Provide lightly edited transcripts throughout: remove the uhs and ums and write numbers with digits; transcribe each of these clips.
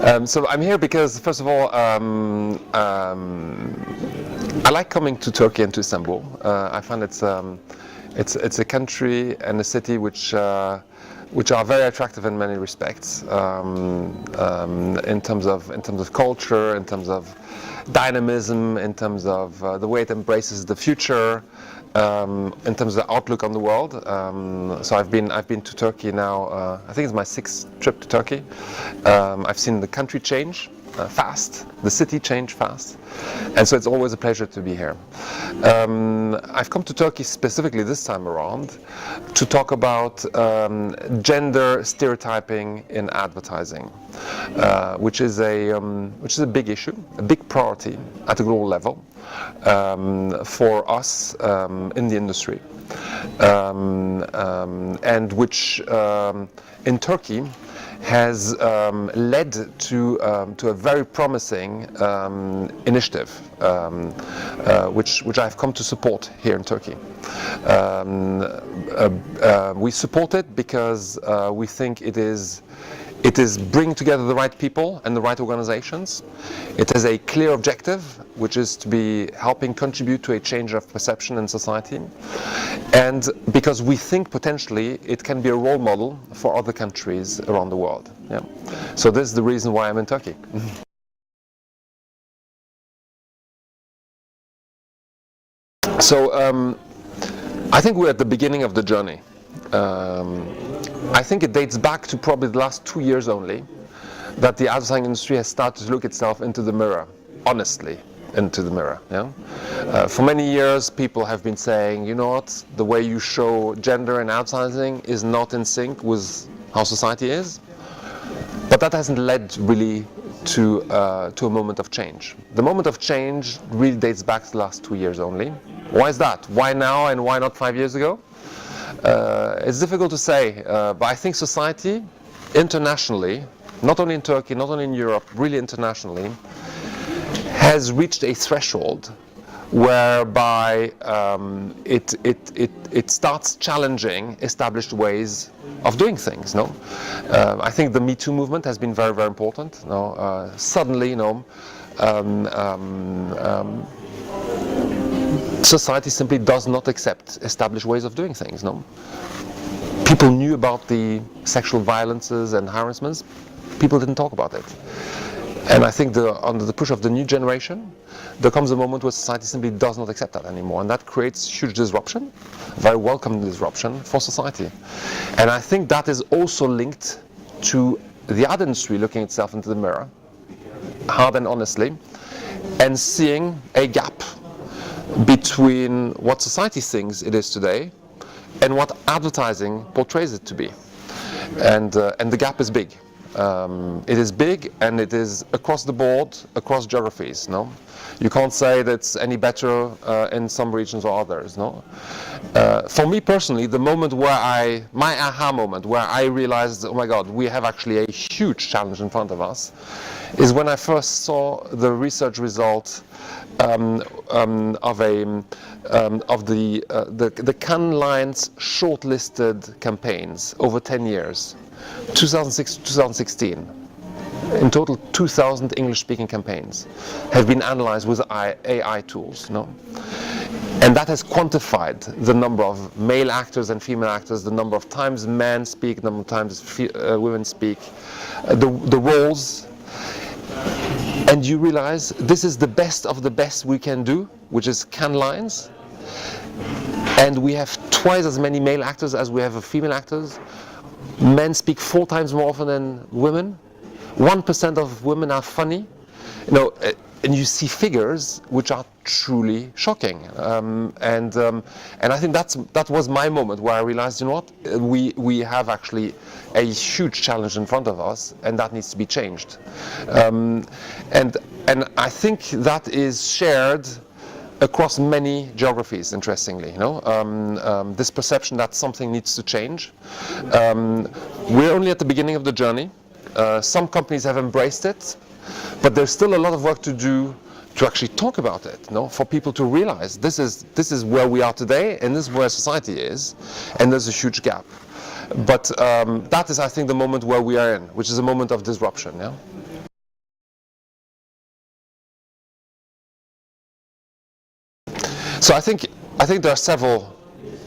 So I'm here because, first of all, I like coming to Turkey and to Istanbul. I find it's a country and a city which are very attractive in many respects, in terms of culture, in terms of dynamism, in terms of the way it embraces the future, in terms of the outlook on the world. So I've been to Turkey now. I think it's my 6th trip to Turkey. I've seen the country change fast, the city change fast, and so it's always a pleasure to be here. I've come to Turkey specifically this time around to talk about gender stereotyping in advertising, which is a big issue, a big priority at a global level for us in the industry, and which in Turkey has led to a very promising initiative, which I've come to support here in Turkey. We support it because we think it is bringing together the right people and the right organizations. It has a clear objective, which is to be helping contribute to a change of perception in society, and because we think potentially it can be a role model for other countries around the world. Yeah. So this is the reason why I'm in Turkey. So I think we're at the beginning of the journey. I think it dates back to probably the last 2 years only that the advertising industry has started to look itself into the mirror, honestly into the mirror. Yeah? For many years people have been saying, you know what, the way you show gender in advertising is not in sync with how society is, but that hasn't led really to a moment of change. The moment of change really dates back to the last 2 years only. Why is that? Why now and why not 5 years ago? It's difficult to say, but I think society internationally, not only in Turkey, not only in Europe, really internationally, has reached a threshold whereby it starts challenging established ways of doing things. No, I think the Me Too movement has been very, very important. No, suddenly, society simply does not accept established ways of doing things. No, people knew about the sexual violences and harassments. People didn't talk about it. And I think under the push of the new generation, there comes a moment where society simply does not accept that anymore, and that creates huge disruption, very welcome disruption for society. And I think that is also linked to the ad industry looking itself into the mirror, hard and honestly, and seeing a gap between what society thinks it is today and what advertising portrays it to be. And the gap is big. It is big, and it is across the board, across geographies. No, you can't say that's any better in some regions or others. No, for me personally, the moment where my aha moment, where I realized, oh my God, we have actually a huge challenge in front of us, is when I first saw the research result of the Cannes Lions shortlisted campaigns over 10 years. 2006 to 2016, in total 2,000 English-speaking campaigns have been analyzed with AI tools. No? And that has quantified the number of male actors and female actors, the number of times men speak, the number of times women speak, the roles. And you realize this is the best of the best we can do, which is Cannes Lions. And we have twice as many male actors as we have female actors. Men speak 4 times more often than women. 1% of women are funny. And you see figures which are truly shocking. And I think that was my moment where I realized, you know what, we have actually a huge challenge in front of us, and that needs to be changed. And I think that is shared across many geographies, interestingly. This perception that something needs to change. We're only at the beginning of the journey. Some companies have embraced it, but there's still a lot of work to do to actually talk about it, for people to realize this is where we are today, and this is where society is, and there's a huge gap. But that is, I think, the moment where we are in, which is a moment of disruption. Yeah. So I think there are several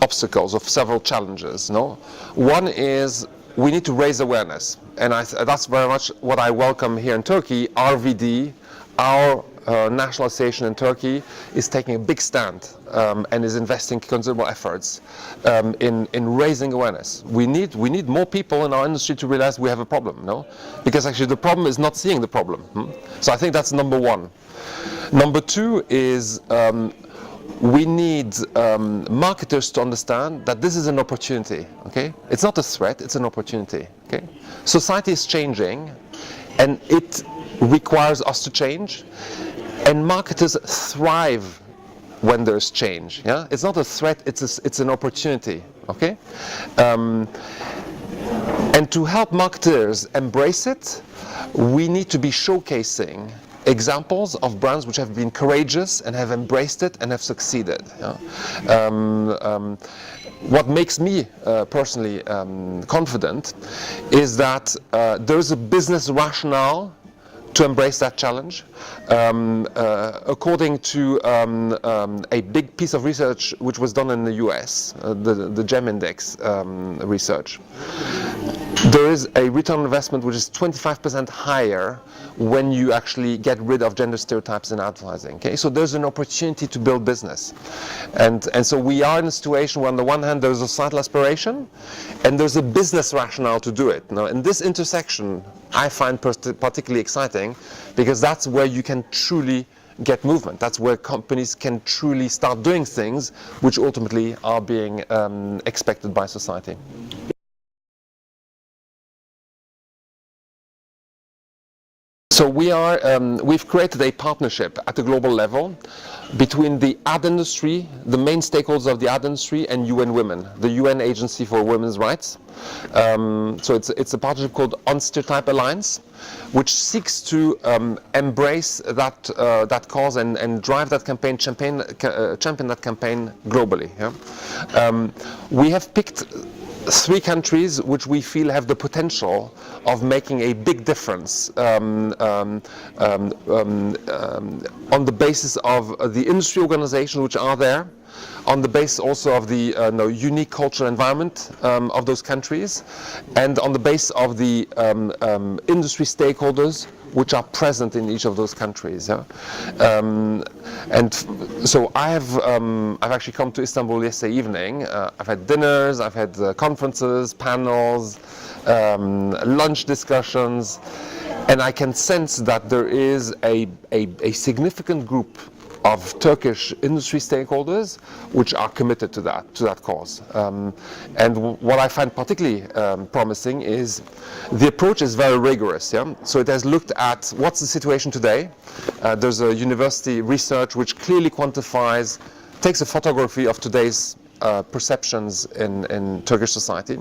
obstacles or several challenges. No, one is we need to raise awareness, and that's very much what I welcome here in Turkey. RVD, our national association in Turkey, is taking a big stand and is investing considerable efforts in raising awareness. We need more people in our industry to realize we have a problem. No, because actually the problem is not seeing the problem. So I think that's number one. Number two is we need marketers to understand that this is an opportunity. Okay, it's not a threat; it's an opportunity. Okay, society is changing, and it requires us to change. And marketers thrive when there's change. Yeah, it's not a threat; it's an opportunity. Okay, and to help marketers embrace it, we need to be showcasing examples of brands which have been courageous and have embraced it and have succeeded. Yeah? What makes me personally confident is that there's a business rationale to embrace that challenge. According to a big piece of research which was done in the US, the GEM Index research, there is a return on investment which is 25% higher when you actually get rid of gender stereotypes in advertising. Okay, so there's an opportunity to build business, and so we are in a situation where on the one hand there's a societal aspiration, and there's a business rationale to do it. Now, in this intersection, I find particularly exciting, because that's where you can truly get movement. That's where companies can truly start doing things which ultimately are being expected by society. So we've created a partnership at a global level between the ad industry, the main stakeholders of the ad industry, and UN Women, the UN Agency for Women's Rights. So it's a partnership called On-Stereotype Alliance, which seeks to embrace that cause and drive that campaign, champion that campaign globally. Yeah? We have picked 3 countries which we feel have the potential of making a big difference on the basis of the industry organizations which are there, on the basis also of the unique cultural environment of those countries, and on the basis of the industry stakeholders which are present in each of those countries. Yeah? And so I've actually come to Istanbul yesterday evening. I've had dinners, I've had conferences, panels, lunch discussions, and I can sense that there is a significant group of Turkish industry stakeholders which are committed to that cause. And what I find particularly promising is the approach is very rigorous. Yeah? So it has looked at what's the situation today. There's a university research which clearly quantifies, takes a photography of today's perceptions in Turkish society.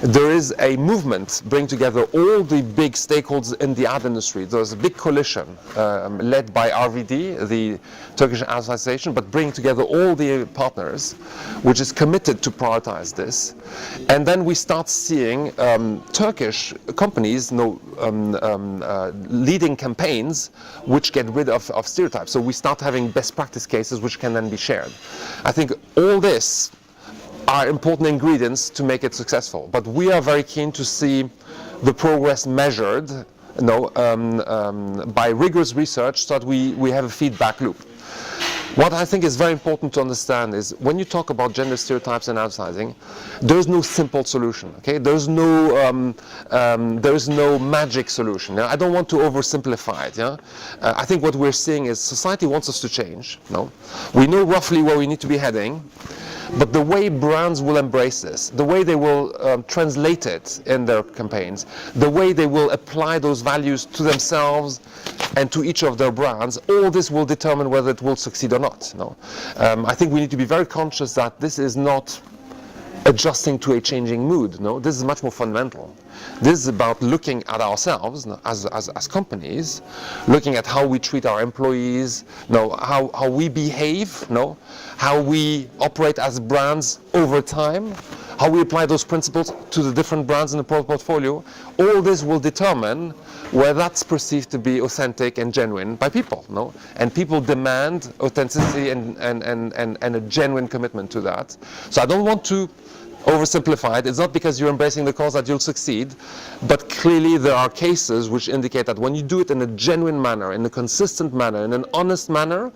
There is a movement bringing together all the big stakeholders in the ad industry. There's a big coalition led by RVD, the Turkish Ad Association, but bringing together all the partners, which is committed to prioritize this. And then we start seeing Turkish companies leading campaigns which get rid of stereotypes. So we start having best practice cases which can then be shared. I think all this are important ingredients to make it successful, but we are very keen to see the progress measured, by rigorous research, so that we have a feedback loop. What I think is very important to understand is when you talk about gender stereotypes in advertising, there's no simple solution. Okay, there's no magic solution. Yeah? I don't want to oversimplify it. Yeah, I think what we're seeing is society wants us to change. No, we know roughly where we need to be heading. But the way brands will embrace this, the way they will translate it in their campaigns, the way they will apply those values to themselves and to each of their brands, all this will determine whether it will succeed or not. No? I think we need to be very conscious that this is not adjusting to a changing mood. No, this is much more fundamental. This is about looking at ourselves as companies, looking at how we treat our employees, how we behave, how we operate as brands over time, how we apply those principles to the different brands in the portfolio, all this will determine where that's perceived to be authentic and genuine by people. No? And people demand authenticity and a genuine commitment to that. So I don't want to oversimplify it. It's not because you're embracing the cause that you'll succeed, but clearly there are cases which indicate that when you do it in a genuine manner, in a consistent manner, in an honest manner,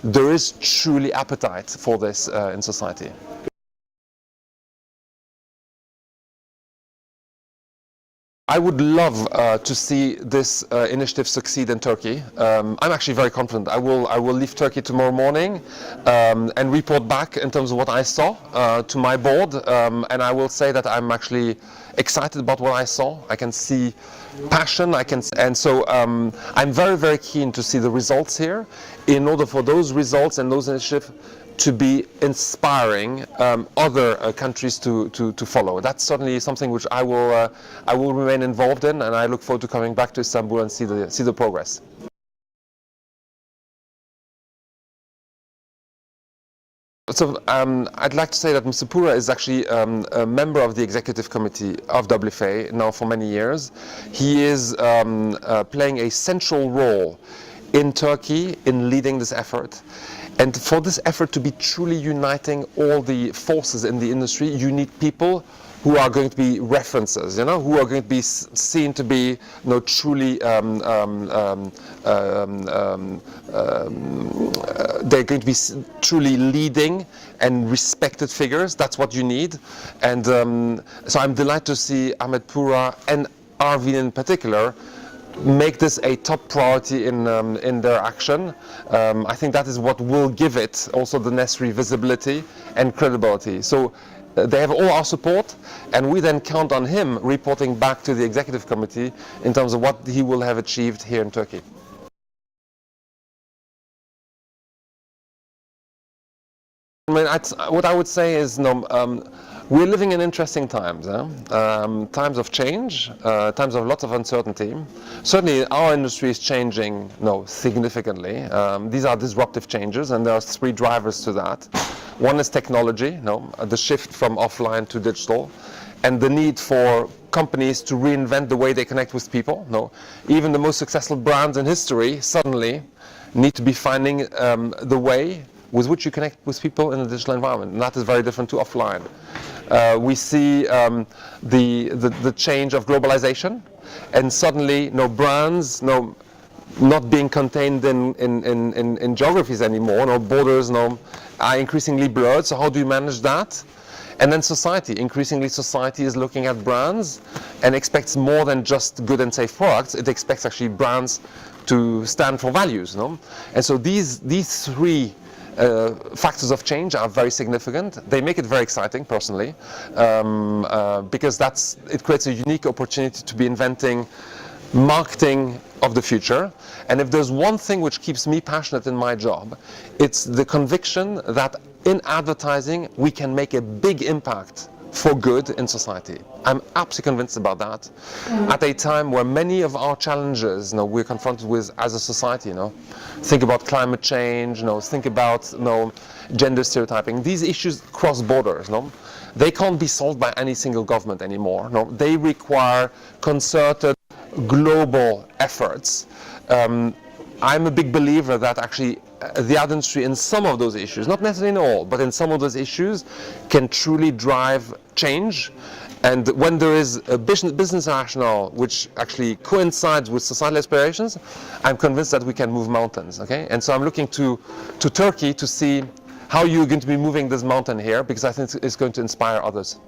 there is truly appetite for this in society. I would love to see this initiative succeed in Turkey. I'm actually very confident. I will leave Turkey tomorrow morning and report back in terms of what I saw to my board, and I will say that I'm actually excited about what I saw. I can see passion, and so I'm very, very keen to see the results here, in order for those results and those initiatives to be inspiring other countries to follow. That's certainly something which I will remain involved in, and I look forward to coming back to Istanbul and see the progress. So I'd like to say that Mr. Pura is actually a member of the executive committee of WFA now for many years. He is playing a central role in Turkey in leading this effort. And for this effort to be truly uniting all the forces in the industry, you need people who are going to be references, who are going to be seen to be, truly, they're going to be truly leading and respected figures. That's what you need. And so I'm delighted to see Ahmed Pura and Arvin in particular make this a top priority in their action. I think that is what will give it also the necessary visibility and credibility. So they have all our support, and we then count on him reporting back to the executive committee in terms of what he will have achieved here in Turkey. I mean, what I would say is, we're living in interesting times, times of change, times of lots of uncertainty. Certainly our industry is changing significantly. These are disruptive changes, and there are three drivers to that. One is technology, the shift from offline to digital, and the need for companies to reinvent the way they connect with people. Even the most successful brands in history suddenly need to be finding the way with which you connect with people in a digital environment, and that is very different to offline. We see the change of globalization, and suddenly brands not being contained in geographies anymore. Borders are increasingly blurred. So how do you manage that? And then society. Increasingly, society is looking at brands and expects more than just good and safe products. It expects actually brands to stand for values. And so these three factors of change are very significant. They make it very exciting, personally, because it creates a unique opportunity to be inventing marketing of the future. And if there's one thing which keeps me passionate in my job, it's the conviction that in advertising we can make a big impact for good in society. I'm absolutely convinced about that. At a time where many of our challenges we're confronted with as a society, think about climate change, think about gender stereotyping. These issues cross borders. They can't be solved by any single government anymore. They require concerted global efforts. I'm a big believer that actually the ad industry in some of those issues, not necessarily in all, but in some of those issues, can truly drive change. And when there is a business rationale which actually coincides with societal aspirations, I'm convinced that we can move mountains. Okay? And so I'm looking to Turkey to see how you're going to be moving this mountain here, because I think it's going to inspire others.